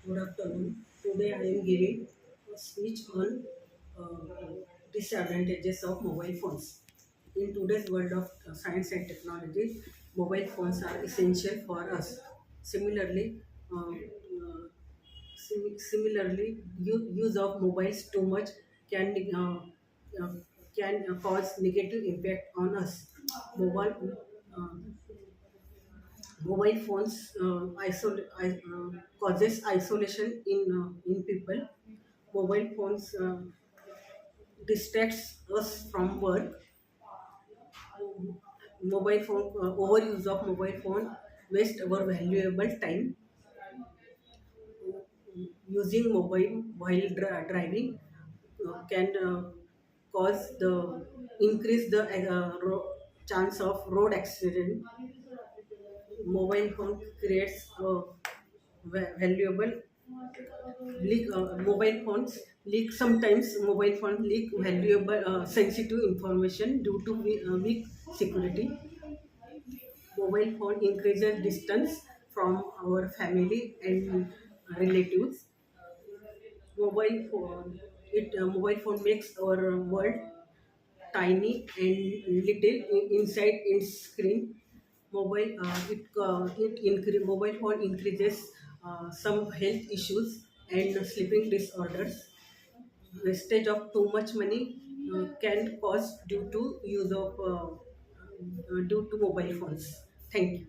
Good afternoon. Today I am giving a speech on disadvantages of mobile phones. In today's world of science and technology, mobile phones are essential for us. Similarly, use of mobiles too much can uh, cause negative impact on us. Uh, Mobile phones causes isolation in people. Mobile phones distracts us from work. Mobile phone overuse of mobile phone waste our valuable time. Using mobile while driving can cause the increase the chance of road accident. Mobile phone creates valuable mobile phones leak sometimes mobile phone leak valuable sensitive information due to weak security. Mobile phone increases distance from our family and relatives. Mobile phone makes our world tiny and little inside its screen. Mobile phone increases some health issues and sleeping disorders. Wastage of too much money can cause due to use of due to mobile phones. Thank you.